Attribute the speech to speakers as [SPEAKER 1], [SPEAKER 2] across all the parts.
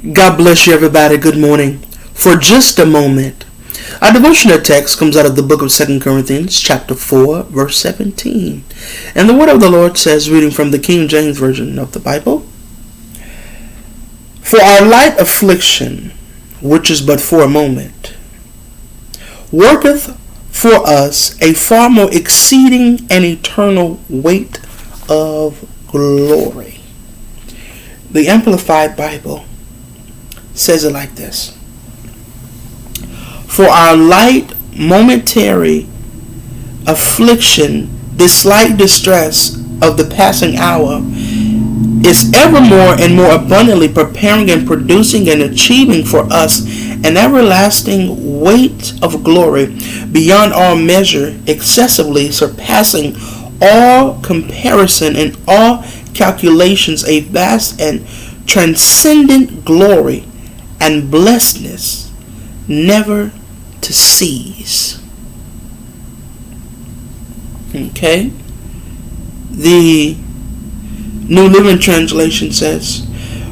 [SPEAKER 1] God bless you, everybody. Good morning. For just a moment, our devotional text comes out of the book of 2 Corinthians, chapter 4, verse 17. And the word of the Lord says, reading from the King James Version of the Bible, "For our light affliction, which is but for a moment, worketh for us a far more exceeding and eternal weight of glory." The Amplified Bible says it like this: "For our light momentary affliction, this slight distress of the passing hour, is evermore and more abundantly preparing and producing and achieving for us an everlasting weight of glory beyond all measure, excessively surpassing all comparison and all calculations, a vast and transcendent glory and blessedness never to cease." Okay? The New Living Translation says,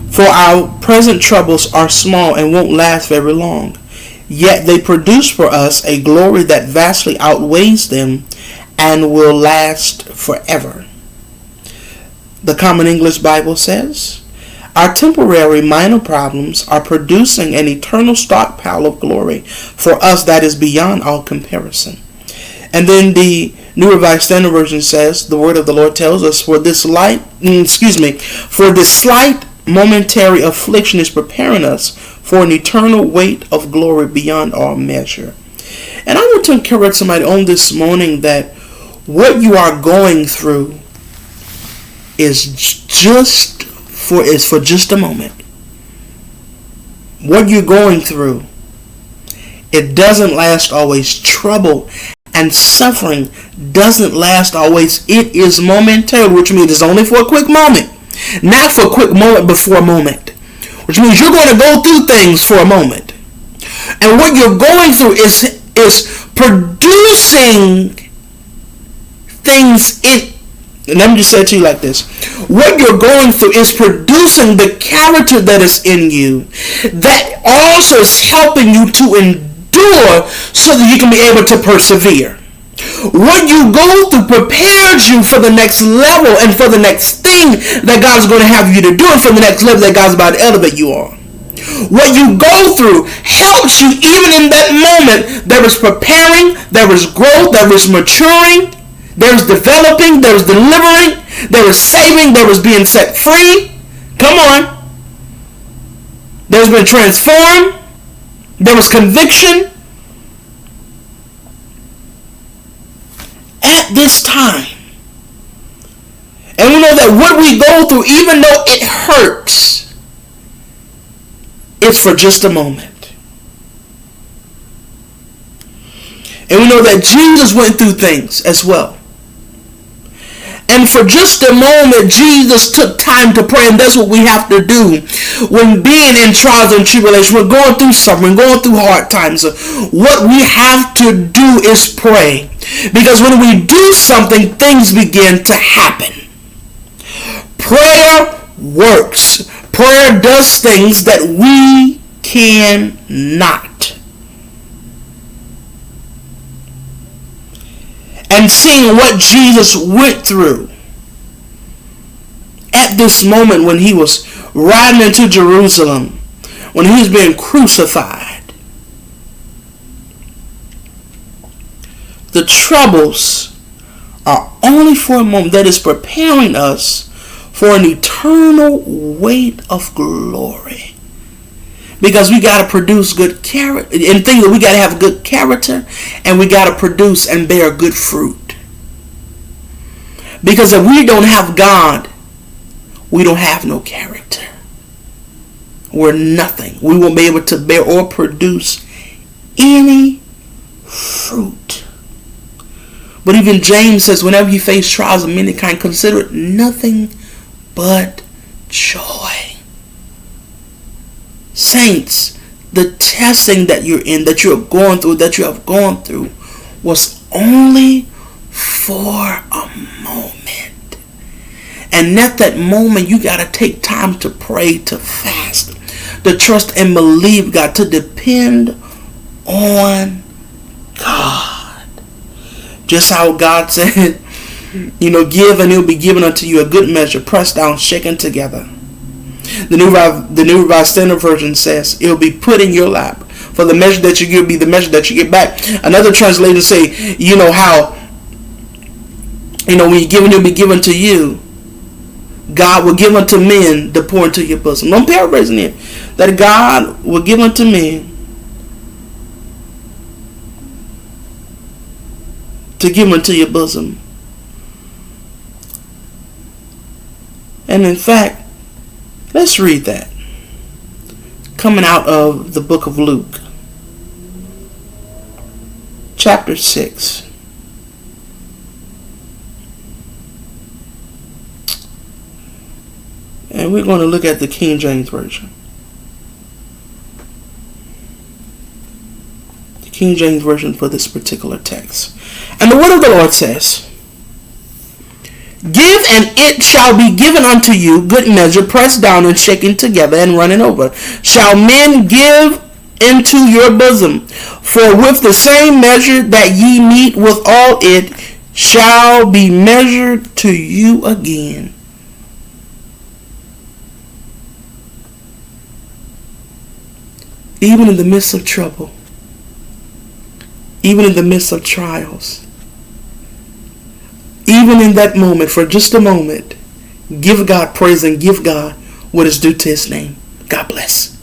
[SPEAKER 1] "For our present troubles are small and won't last very long, yet they produce for us a glory that vastly outweighs them and will last forever." The Common English Bible says, "Our temporary minor problems are producing an eternal stockpile of glory for us that is beyond all comparison." And then the New Revised Standard Version says, the word of the Lord tells us, for this slight momentary affliction is preparing us for an eternal weight of glory beyond all measure. And I want to encourage somebody on this morning that what you are going through is for just a moment. What you're going through, it doesn't last always. Trouble and suffering doesn't last always. It is momentary, which means it's only for a quick moment. Not for a quick moment, but for a moment. Which means you're going to go through things for a moment. And what you're going through is producing things in. And let me just say it to you like this. What you're going through is producing the character that is in you that also is helping you to endure so that you can be able to persevere. What you go through prepares you for the next level and for the next thing that God is going to have you to do and for the next level that God's about to elevate you on. What you go through helps you even in that moment. There is preparing, there is growth, there is maturing, there's developing, there's delivering, there is saving, there is being set free. Come on. There's been transformed. There was conviction. At this time. And we know that what we go through, even though it hurts, it's for just a moment. And we know that Jesus went through things as well. And for just a moment, Jesus took time to pray. And that's what we have to do when being in trials and tribulations. We're going through suffering, going through hard times. What we have to do is pray. Because when we do something, things begin to happen. Prayer works. Prayer does things that we cannot. And seeing what Jesus went through at this moment when he was riding into Jerusalem, when he was being crucified. The troubles are only for a moment. That is preparing us for an eternal weight of glory. Because we got to produce good character, and things that we got to have good character, and we got to produce and bear good fruit. Because if we don't have God, we don't have no character. We're nothing. We won't be able to bear or produce any fruit. But even James says, whenever you face trials of many kind, consider it nothing but joy. Saints, the testing that you're in, that you're going through, that you have gone through, was only for a moment. And at that moment, you got to take time to pray, to fast, to trust and believe God, to depend on God. Just how God said, give and it will be given unto you, a good measure, pressed down, shaken together. The New Revised Standard Version says it will be put in your lap. For the measure that you give will be the measure that you get back. Another translation say, how, when you give, it will be given to you. God will give unto men to pour into your bosom. I'm paraphrasing here. That God will give unto men to give unto your bosom. And in fact, let's read that. Coming out of the book of Luke, chapter 6. And we're going to look at the King James Version. The King James Version for this particular text. And the word of the Lord says, give and it shall be given unto you, good measure, pressed down and shaken together and running over, shall men give into your bosom. For with the same measure that ye meet withal, it shall be measured to you again. Even in the midst of trouble, even in the midst of trials, even in that moment, for just a moment, give God praise and give God what is due to his name. God bless.